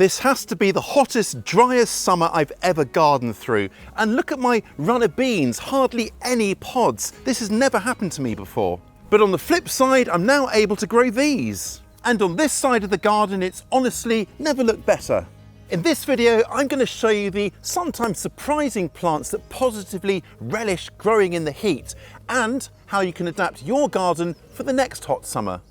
This has to be the hottest, driest summer I've ever gardened through. And look at my runner beans, hardly any pods. This has never happened to me before. But on the flip side, I'm now able to grow these. And on this side of the garden, it's honestly never looked better. In this video, I'm going to show you the sometimes surprising plants that positively relish growing in the heat and how you can adapt your garden for the next hot summer.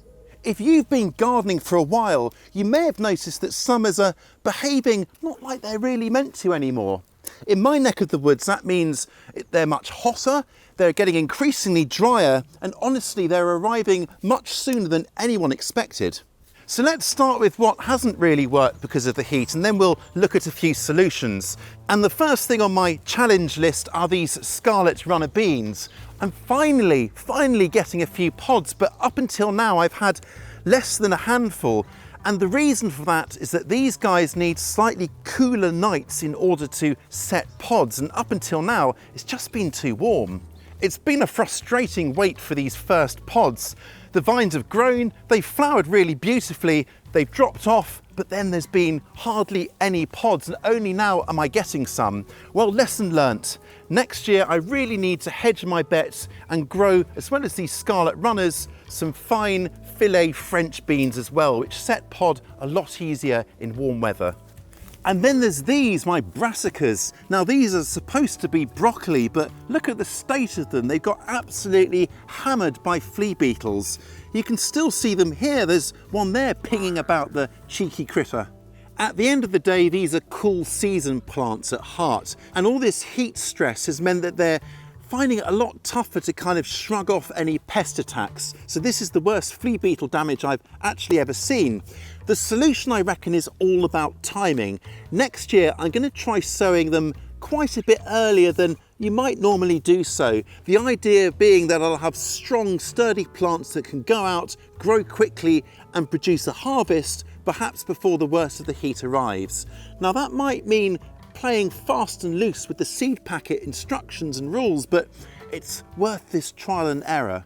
If you've been gardening for a while, you may have noticed that summers are behaving not like they're really meant to anymore. In my neck of the woods, that means they're much hotter, they're getting increasingly drier, and honestly, they're arriving much sooner than anyone expected. So let's start with what hasn't really worked because of the heat, and then we'll look at a few solutions. And the first thing on my challenge list are these scarlet runner beans. I'm finally getting a few pods, but up until now I've had less than a handful. And the reason for that is that these guys need slightly cooler nights in order to set pods, and up until now it's just been too warm. It's been a frustrating wait for these first pods. The vines have grown, they've flowered really beautifully, they've dropped off, but then there's been hardly any pods, and only now am I getting some. Well, lesson learnt. Next year I really need to hedge my bets and grow, as well as these scarlet runners, some fine filet French beans as well, which set pod a lot easier in warm weather. And then there's these, my brassicas. Now these are supposed to be broccoli, but look at the state of them. They've got absolutely hammered by flea beetles. You can still see them here. There's one there pinging about, the cheeky critter. At the end of the day, these are cool season plants at heart, and all this heat stress has meant that they're finding it a lot tougher to kind of shrug off any pest attacks. So this is the worst flea beetle damage I've actually ever seen. The solution, I reckon, is all about timing. Next year, I'm going to try sowing them quite a bit earlier than you might normally do so. The idea being that I'll have strong, sturdy plants that can go out, grow quickly and produce a harvest, perhaps before the worst of the heat arrives. Now that might mean playing fast and loose with the seed packet instructions and rules, but it's worth this trial and error.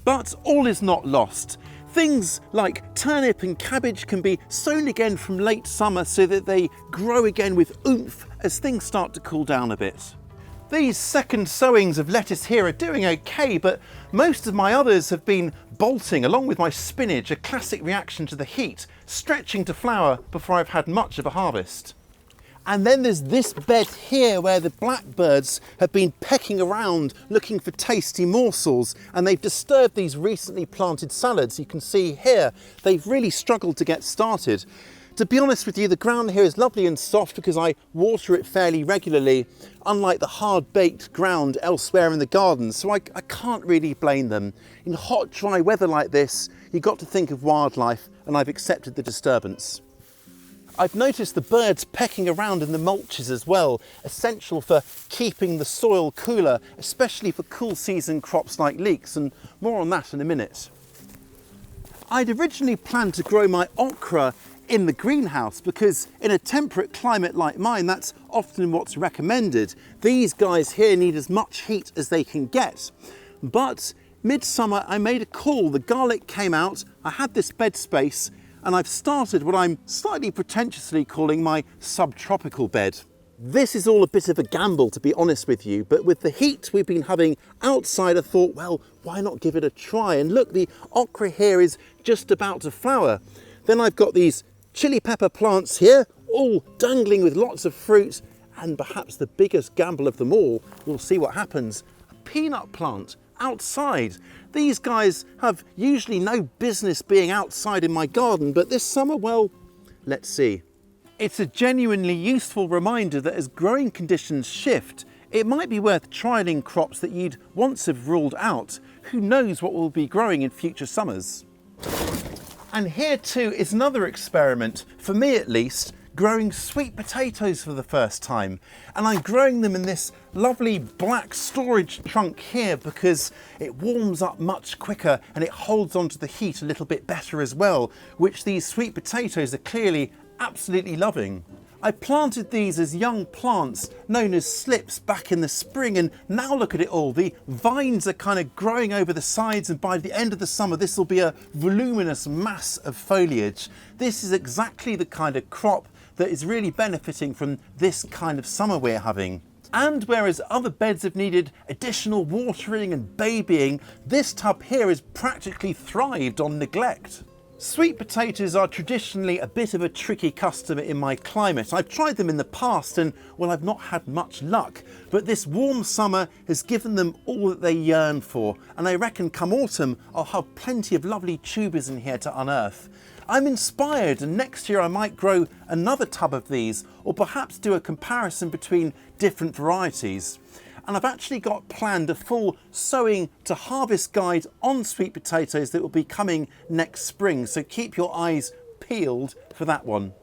But all is not lost. Things like turnip and cabbage can be sown again from late summer so that they grow again with oomph as things start to cool down a bit. These second sowings of lettuce here are doing okay, but most of my others have been bolting, along with my spinach, a classic reaction to the heat, stretching to flower before I've had much of a harvest. And then there's this bed here where the blackbirds have been pecking around looking for tasty morsels, and they've disturbed these recently planted salads. You can see here, they've really struggled to get started. To be honest with you, the ground here is lovely and soft because I water it fairly regularly, unlike the hard-baked ground elsewhere in the garden, so I can't really blame them. In hot, dry weather like this, you've got to think of wildlife, and I've accepted the disturbance. I've noticed the birds pecking around in the mulches as well, essential for keeping the soil cooler, especially for cool season crops like leeks, and more on that in a minute. I'd originally planned to grow my okra in the greenhouse because in a temperate climate like mine, that's often what's recommended. These guys here need as much heat as they can get. But midsummer, I made a call. The garlic came out, I had this bed space, and I've started what I'm slightly pretentiously calling my subtropical bed. This is all a bit of a gamble, to be honest with you, but with the heat we've been having outside, I thought, well, why not give it a try? And look, the okra here is just about to flower. Then I've got these chili pepper plants here, all dangling with lots of fruit, and perhaps the biggest gamble of them all, we'll see what happens, a peanut plant outside. These guys have usually no business being outside in my garden, but this summer, well, let's see. It's a genuinely useful reminder that as growing conditions shift, it might be worth trialling crops that you'd once have ruled out. Who knows what will be growing in future summers? And here too is another experiment, for me at least, growing sweet potatoes for the first time. And I'm growing them in this lovely black storage trunk here because it warms up much quicker and it holds onto the heat a little bit better as well, which these sweet potatoes are clearly absolutely loving. I planted these as young plants known as slips back in the spring, and now look at it all. The vines are kind of growing over the sides, and by the end of the summer this will be a voluminous mass of foliage. This is exactly the kind of crop that is really benefiting from this kind of summer we're having. And whereas other beds have needed additional watering and babying, this tub here has practically thrived on neglect. Sweet potatoes are traditionally a bit of a tricky customer in my climate. I've tried them in the past and, well, I've not had much luck. But this warm summer has given them all that they yearn for. And I reckon come autumn, I'll have plenty of lovely tubers in here to unearth. I'm inspired, and next year I might grow another tub of these, or perhaps do a comparison between different varieties. And I've actually got planned a full sowing to harvest guide on sweet potatoes that will be coming next spring, so keep your eyes peeled for that one.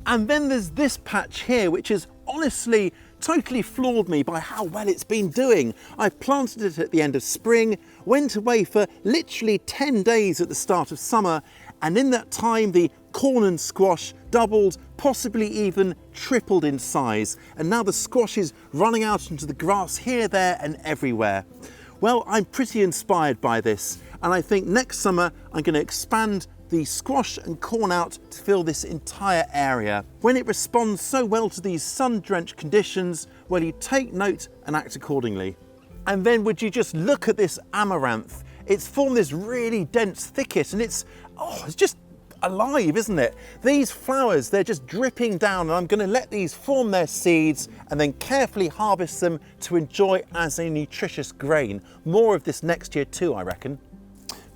And then there's this patch here, which has honestly totally floored me by how well it's been doing. I planted it at the end of spring, went away for literally 10 days at the start of summer, and in that time the corn and squash doubled, possibly even tripled in size. And now the squash is running out into the grass here, there and everywhere. Well, I'm pretty inspired by this, and I think next summer I'm going to expand the squash and corn out to fill this entire area. When it responds so well to these sun-drenched conditions, well, you take note and act accordingly. And then would you just look at this amaranth? It's formed this really dense thicket, and it's just alive, isn't it? These flowers, they're just dripping down, and I'm going to let these form their seeds and then carefully harvest them to enjoy as a nutritious grain. More of this next year too, I reckon.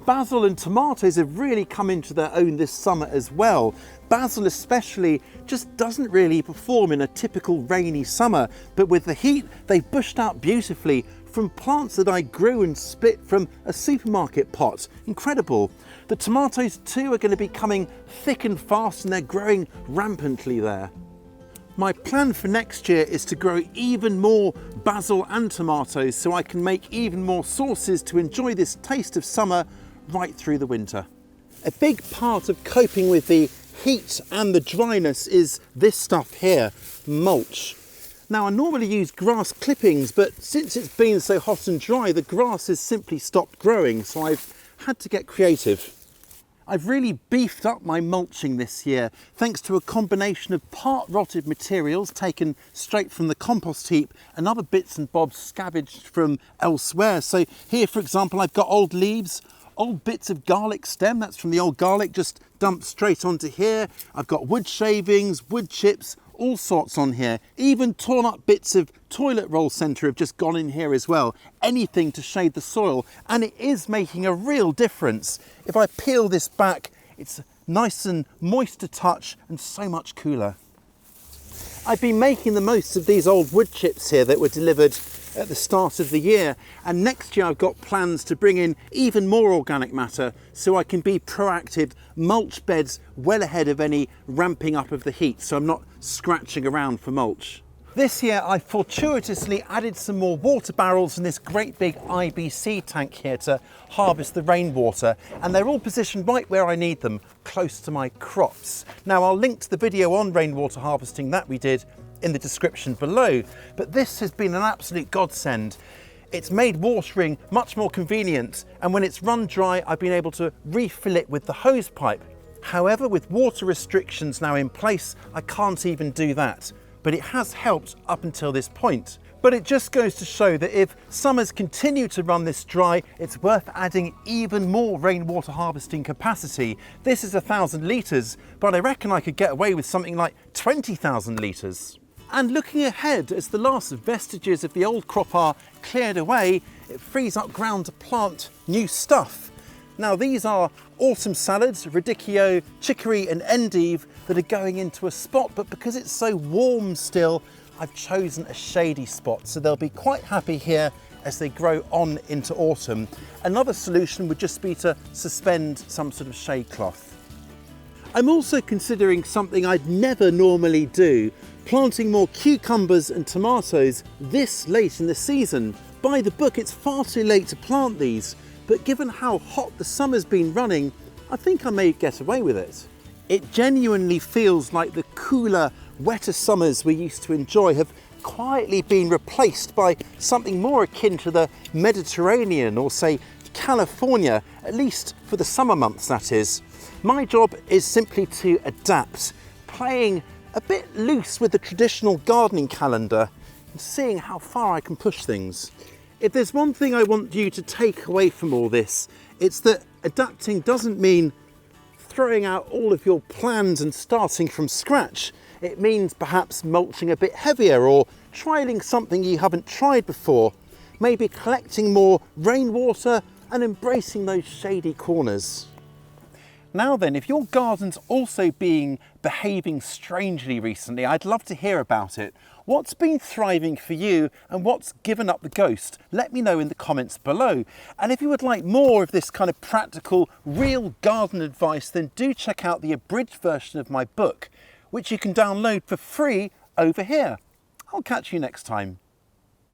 Basil and tomatoes have really come into their own this summer as well. Basil especially just doesn't really perform in a typical rainy summer, but with the heat, they've bushed out beautifully from plants that I grew and split from a supermarket pot. Incredible. The tomatoes too are going to be coming thick and fast, and they're growing rampantly there. My plan for next year is to grow even more basil and tomatoes so I can make even more sauces to enjoy this taste of summer right through the winter. A big part of coping with the heat and the dryness is this stuff here, mulch. Now I normally use grass clippings, but since it's been so hot and dry, the grass has simply stopped growing, so I've had to get creative. I've really beefed up my mulching this year, thanks to a combination of part rotted materials taken straight from the compost heap and other bits and bobs scavenged from elsewhere. So here, for example, I've got old leaves, old bits of garlic stem, that's from the old garlic, just dumped straight onto here. I've got wood shavings, wood chips, all sorts on here. Even torn up bits of toilet roll centre have just gone in here as well. Anything to shade the soil, and it is making a real difference. If I peel this back, it's nice and moist to touch and so much cooler. I've been making the most of these old wood chips here that were delivered at the start of the year, and next year I've got plans to bring in even more organic matter so I can be proactive, mulch beds well ahead of any ramping up of the heat, so I'm not scratching around for mulch. This year I fortuitously added some more water barrels in this great big IBC tank here to harvest the rainwater, and they're all positioned right where I need them, close to my crops. Now I'll link to the video on rainwater harvesting that we did in the description below, but this has been an absolute godsend. It's made watering much more convenient, and when it's run dry I've been able to refill it with the hose pipe. However, with water restrictions now in place, I can't even do that, but it has helped up until this point. But it just goes to show that if summers continue to run this dry, it's worth adding even more rainwater harvesting capacity. This is 1,000 litres, but I reckon I could get away with something like 20,000 litres. And looking ahead, as the last vestiges of the old crop are cleared away, it frees up ground to plant new stuff. Now these are autumn salads, radicchio, chicory and endive that are going into a spot, but because it's so warm still, I've chosen a shady spot, so they'll be quite happy here as they grow on into autumn. Another solution would just be to suspend some sort of shade cloth. I'm also considering something I'd never normally do, planting more cucumbers and tomatoes this late in the season. By the book, it's far too late to plant these, but given how hot the summer's been running, I think I may get away with it. It genuinely feels like the cooler, wetter summers we used to enjoy have quietly been replaced by something more akin to the Mediterranean or, say, California, at least for the summer months, that is. My job is simply to adapt, playing a bit loose with the traditional gardening calendar and seeing how far I can push things. If there's one thing I want you to take away from all this, it's that adapting doesn't mean throwing out all of your plans and starting from scratch. It means perhaps mulching a bit heavier or trialling something you haven't tried before, maybe collecting more rainwater and embracing those shady corners. Now then, if your garden's also behaving strangely recently, I'd love to hear about it. What's been thriving for you and what's given up the ghost? Let me know in the comments below. And if you would like more of this kind of practical, real garden advice, then do check out the abridged version of my book, which you can download for free over here. I'll catch you next time.